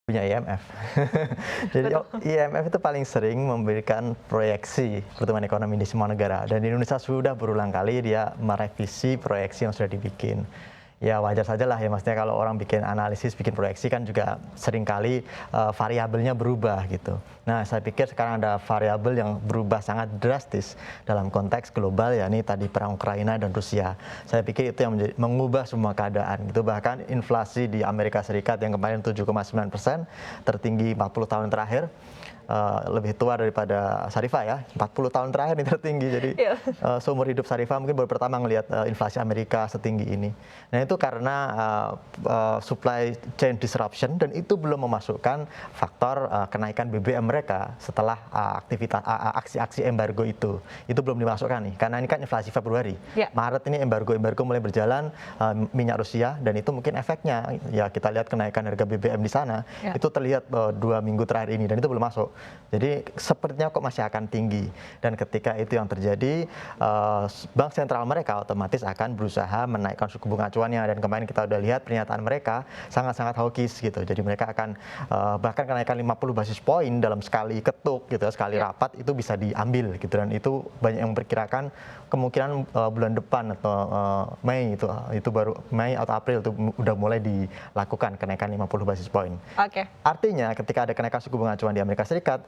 punya IMF. Jadi IMF itu paling sering memberikan proyeksi pertumbuhan ekonomi di semua negara. Dan di Indonesia sudah berulang kali dia merevisi proyeksi yang sudah dibikin. Ya wajar saja lah ya, maksudnya kalau orang bikin analisis, bikin proyeksi kan juga seringkali variabelnya berubah gitu. Nah saya pikir sekarang ada variabel yang berubah sangat drastis dalam konteks global, ya ini tadi perang Ukraina dan Rusia. Saya pikir itu yang mengubah semua keadaan gitu. Bahkan inflasi di Amerika Serikat yang kemarin 7,9%, tertinggi 40 tahun terakhir. Lebih tua daripada Sarifah ya, 40 tahun terakhir ini tertinggi. Jadi seumur hidup Sarifah mungkin baru pertama ngelihat inflasi Amerika setinggi ini. Nah itu karena supply chain disruption, dan itu belum memasukkan faktor kenaikan BBM mereka setelah aktivitas aksi-aksi embargo itu belum dimasukkan nih, karena ini kan inflasi Februari. Maret ini embargo mulai berjalan, minyak Rusia, dan itu mungkin efeknya ya kita lihat kenaikan harga BBM di sana itu terlihat 2 minggu terakhir ini, dan itu belum masuk. Jadi sepertinya kok masih akan tinggi, dan ketika itu yang terjadi, bank sentral mereka otomatis akan berusaha menaikkan suku bunga acuannya, dan kemarin kita udah lihat pernyataan mereka sangat-sangat hawkish gitu. Jadi mereka akan bahkan kenaikan 50 basis poin dalam sekali ketuk gitu, sekali rapat itu bisa diambil gitu, dan itu banyak yang memperkirakan kemungkinan bulan depan atau Mei itu baru Mei atau April itu udah mulai dilakukan kenaikan 50 basis poin. Artinya ketika ada kenaikan suku bunga acuan di Amerika Serikat,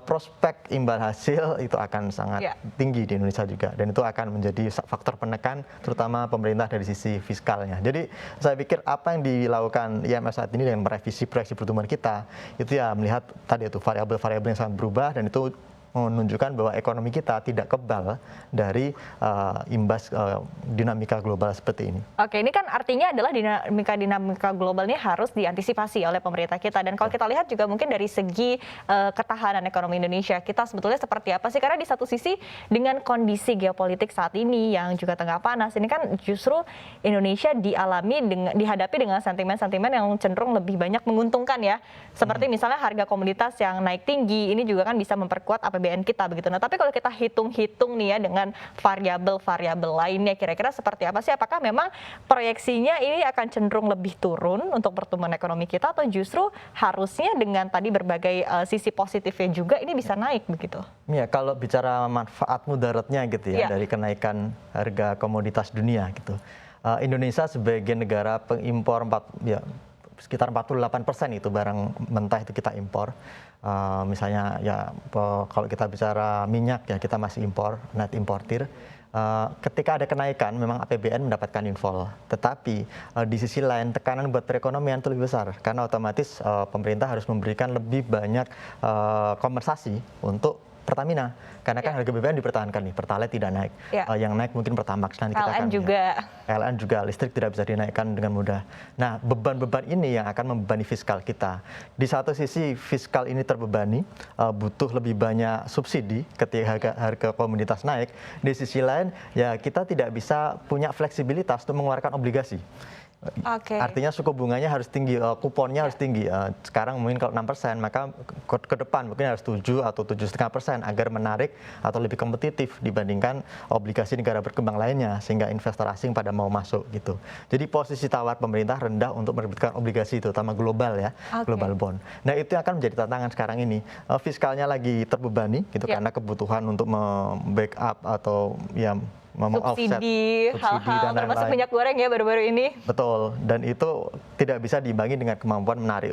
prospek imbal hasil itu akan sangat tinggi di Indonesia juga, dan itu akan menjadi faktor penekan terutama pemerintah dari sisi fiskalnya. Jadi saya pikir apa yang dilakukan IMF saat ini dengan merevisi proyeksi pertumbuhan kita itu ya melihat tadi itu variabel-variabel yang sangat berubah, dan itu menunjukkan bahwa ekonomi kita tidak kebal dari imbas dinamika global seperti ini. Oke, ini kan artinya adalah dinamika global ini harus diantisipasi oleh pemerintah kita. Dan kalau kita lihat juga mungkin dari segi ketahanan ekonomi Indonesia, kita sebetulnya seperti apa sih? Karena di satu sisi dengan kondisi geopolitik saat ini yang juga tengah panas, ini kan justru Indonesia dihadapi dengan sentimen-sentimen yang cenderung lebih banyak menguntungkan ya. Seperti misalnya harga komoditas yang naik tinggi, ini juga kan bisa memperkuat APBN kita begitu. Nah, tapi kalau kita hitung-hitung nih ya dengan variabel-variabel lainnya, kira-kira seperti apa sih? Apakah memang proyeksinya ini akan cenderung lebih turun untuk pertumbuhan ekonomi kita, atau justru harusnya dengan tadi berbagai sisi positifnya juga ini bisa naik begitu? Ya, kalau bicara manfaat mudaratnya gitu ya dari kenaikan harga komoditas dunia gitu. Indonesia sebagai negara pengimpor sekitar 48% itu barang mentah itu kita impor. Misalnya ya kalau kita bicara minyak ya kita masih impor, net importir. Ketika ada kenaikan memang APBN mendapatkan inflow, tetapi di sisi lain tekanan buat perekonomian itu lebih besar, karena otomatis pemerintah harus memberikan lebih banyak kompensasi untuk Pertamina, karena kan harga BBM dipertahankan nih, Pertalite tidak naik, yang naik mungkin Pertamax, nanti kita akan LN juga listrik tidak bisa dinaikkan dengan mudah. Nah beban-beban ini yang akan membebani fiskal kita. Di satu sisi fiskal ini terbebani, butuh lebih banyak subsidi ketika harga komoditas naik. Di sisi lain ya kita tidak bisa punya fleksibilitas untuk mengeluarkan obligasi. Artinya suku bunganya harus tinggi, kuponnya harus tinggi. Sekarang mungkin kalau 6%, maka ke depan mungkin harus 7 atau 7,5% agar menarik atau lebih kompetitif dibandingkan obligasi negara berkembang lainnya, sehingga investor asing pada mau masuk gitu. Jadi posisi tawar pemerintah rendah untuk menerbitkan obligasi, terutama global ya, global bond. Nah itu akan menjadi tantangan sekarang ini. Fiskalnya lagi terbebani gitu karena kebutuhan untuk membackup atau ya subsidi hal-hal termasuk minyak goreng ya baru-baru ini. Betul, dan itu tidak bisa diimbangi dengan kemampuan menarik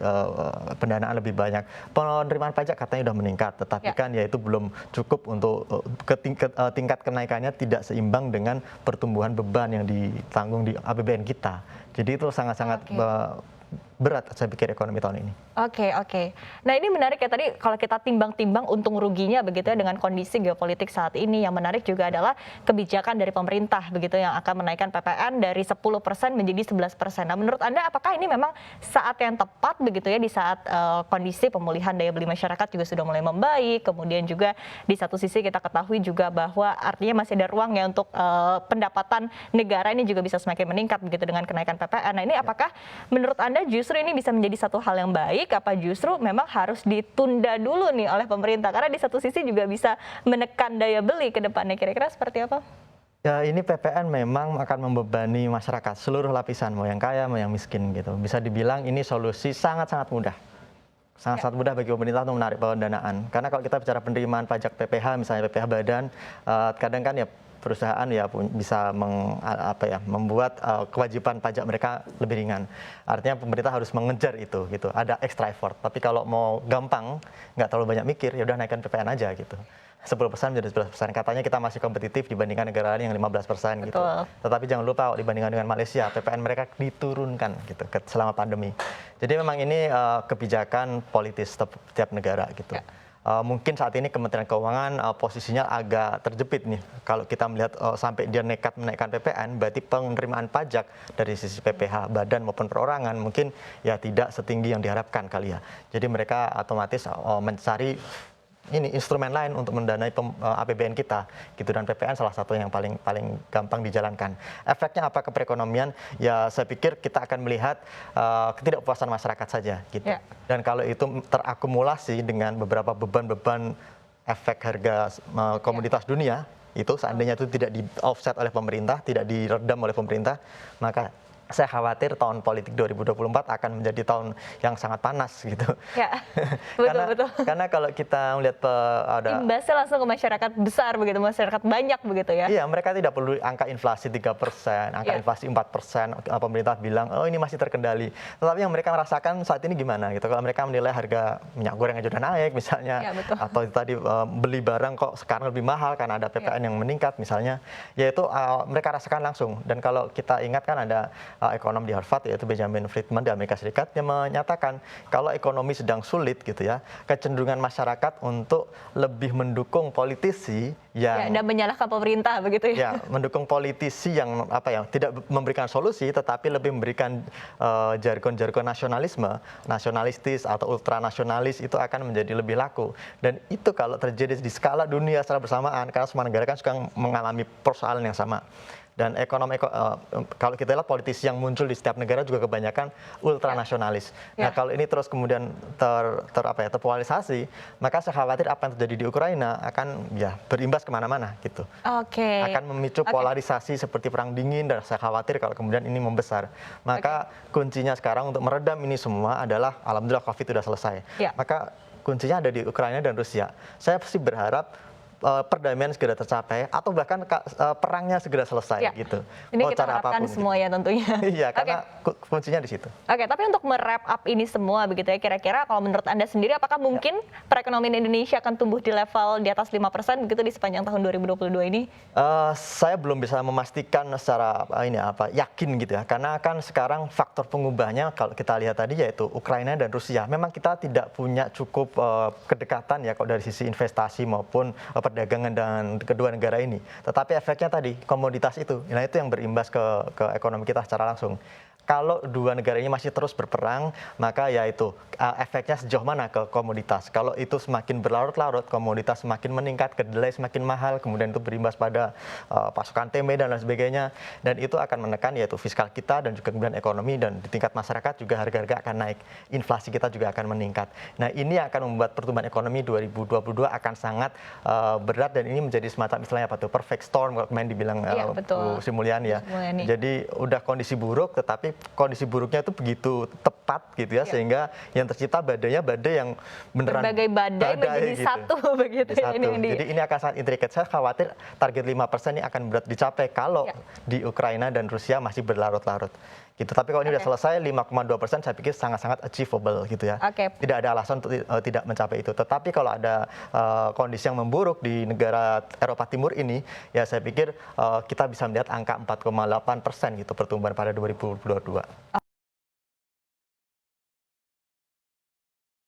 pendanaan lebih banyak. Penerimaan pajak katanya sudah meningkat, tetapi kan ya itu belum cukup untuk tingkat kenaikannya tidak seimbang dengan pertumbuhan beban yang ditanggung di APBN kita. Jadi itu sangat-sangat berat saya pikir ekonomi tahun ini. Oke. Nah ini menarik ya, tadi kalau kita timbang-timbang untung ruginya begitu ya dengan kondisi geopolitik saat ini, yang menarik juga adalah kebijakan dari pemerintah begitu yang akan menaikkan PPN dari 10% menjadi 11%. Nah menurut Anda apakah ini memang saat yang tepat begitu ya, di saat kondisi pemulihan daya beli masyarakat juga sudah mulai membaik, kemudian juga di satu sisi kita ketahui juga bahwa artinya masih ada ruang ya untuk pendapatan negara ini juga bisa semakin meningkat begitu dengan kenaikan PPN. Nah ini apakah menurut Anda justru ini bisa menjadi satu hal yang baik, apa justru memang harus ditunda dulu nih oleh pemerintah, karena di satu sisi juga bisa menekan daya beli ke depannya, kira-kira seperti apa? Ya ini PPN memang akan membebani masyarakat seluruh lapisan, mau yang kaya mau yang miskin gitu. Bisa dibilang ini solusi sangat-sangat mudah. Sangat-sangat mudah bagi pemerintah untuk menarik pendanaan. Karena kalau kita bicara penerimaan pajak PPh, misalnya PPh badan, kadang kan ya perusahaan ya bisa membuat kewajiban pajak mereka lebih ringan. Artinya pemerintah harus mengejar itu, gitu. Ada extra effort. Tapi kalau mau gampang, nggak terlalu banyak mikir, ya udah naikkan PPN aja gitu. 10% menjadi 11%. Katanya kita masih kompetitif dibandingkan negara lain yang 15% gitu. Tetapi jangan lupa dibandingkan dengan Malaysia, PPN mereka diturunkan gitu selama pandemi. Jadi memang ini kebijakan politis setiap negara gitu. Ya. Mungkin saat ini Kementerian Keuangan posisinya agak terjepit nih. Kalau kita melihat sampai dia nekat menaikkan PPN, berarti penerimaan pajak dari sisi PPh badan maupun perorangan mungkin ya tidak setinggi yang diharapkan kali ya. Jadi mereka otomatis mencari ini instrumen lain untuk mendanai APBN kita gitu, dan PPN salah satu yang paling gampang dijalankan. Efeknya apa ke perekonomian? Ya saya pikir kita akan melihat ketidakpuasan masyarakat saja gitu. Yeah. Dan kalau itu terakumulasi dengan beberapa beban-beban efek harga komoditas dunia, itu seandainya itu tidak di offset oleh pemerintah, tidak diredam oleh pemerintah, maka saya khawatir tahun politik 2024 akan menjadi tahun yang sangat panas gitu. Ya, betul. Karena kalau kita melihat ada imbasnya langsung ke masyarakat besar begitu, masyarakat banyak begitu ya. Iya, mereka tidak perlu angka inflasi 3%, angka inflasi 4%, pemerintah bilang, oh ini masih terkendali. Tetapi yang mereka merasakan saat ini gimana gitu. Kalau mereka menilai harga minyak goreng aja udah naik misalnya, ya, atau tadi beli barang kok sekarang lebih mahal karena ada PPN yang meningkat misalnya, yaitu mereka rasakan langsung. Dan kalau kita ingat kan ada ekonom di Harvard yaitu Benjamin Friedman di Amerika Serikat yang menyatakan kalau ekonomi sedang sulit gitu ya, kecenderungan masyarakat untuk lebih mendukung politisi yang dan menyalahkan pemerintah begitu ya. Ya, mendukung politisi yang tidak memberikan solusi tetapi lebih memberikan jargon-jargon nasionalistis atau ultranasionalis, itu akan menjadi lebih laku. Dan itu kalau terjadi di skala dunia secara bersamaan, karena semua negara kan suka mengalami persoalan yang sama. Dan kalau kita lihat politisi yang muncul di setiap negara juga kebanyakan ultranasionalis. Nah, kalau ini terus kemudian terpolarisasi, maka saya khawatir apa yang terjadi di Ukraina akan berimbas kemana-mana gitu. Akan memicu polarisasi seperti perang dingin, dan saya khawatir kalau kemudian ini membesar. Maka kuncinya sekarang untuk meredam ini semua adalah, alhamdulillah COVID sudah selesai. Maka kuncinya ada di Ukraina dan Rusia. Saya pasti berharap perdamaian segera tercapai atau bahkan perangnya segera selesai gitu. Ini kita harapkan semua ya tentunya. Iya, karena kuncinya di situ. Tapi untuk me-wrap up ini semua begitu ya, kira-kira kalau menurut Anda sendiri apakah mungkin perekonomian Indonesia akan tumbuh di level di atas 5% begitu di sepanjang tahun 2022 ini? Saya belum bisa memastikan secara yakin gitu ya. Karena kan sekarang faktor pengubahnya kalau kita lihat tadi yaitu Ukraina dan Rusia. Memang kita tidak punya cukup kedekatan ya kalau dari sisi investasi maupun perdagangan dengan kedua negara ini. Tetapi efeknya tadi, komoditas itu, nah itu yang berimbas ke ekonomi kita secara langsung. Kalau dua negara ini masih terus berperang, maka ya itu efeknya sejauh mana ke komoditas. Kalau itu semakin berlarut-larut, komoditas semakin meningkat, kedelai semakin mahal, kemudian itu berimbas pada pasokan tempe dan lain sebagainya. Dan itu akan menekan yaitu fiskal kita dan juga kemudian ekonomi, dan di tingkat masyarakat juga harga-harga akan naik. Inflasi kita juga akan meningkat. Nah, ini akan membuat pertumbuhan ekonomi 2022 akan sangat berat, dan ini menjadi semacam istilahnya perfect storm kalau kemarin dibilang Bu Sri Mulyani ya. Jadi udah kondisi buruk, tetapi kondisi buruknya itu begitu tepat gitu ya, sehingga yang tercipta badai yang beneran berbagai badai menjadi gitu. Satu begitu. Jadi ini akan sangat intricate. Saya khawatir target 5% ini akan berat dicapai kalau di Ukraina dan Rusia masih berlarut-larut gitu. Tapi kalau ini sudah selesai 5,2%, saya pikir sangat-sangat achievable gitu ya. Tidak ada alasan untuk tidak mencapai itu. Tetapi kalau ada kondisi yang memburuk di negara Eropa Timur ini, ya saya pikir kita bisa melihat angka 4,8% gitu pertumbuhan pada 2022.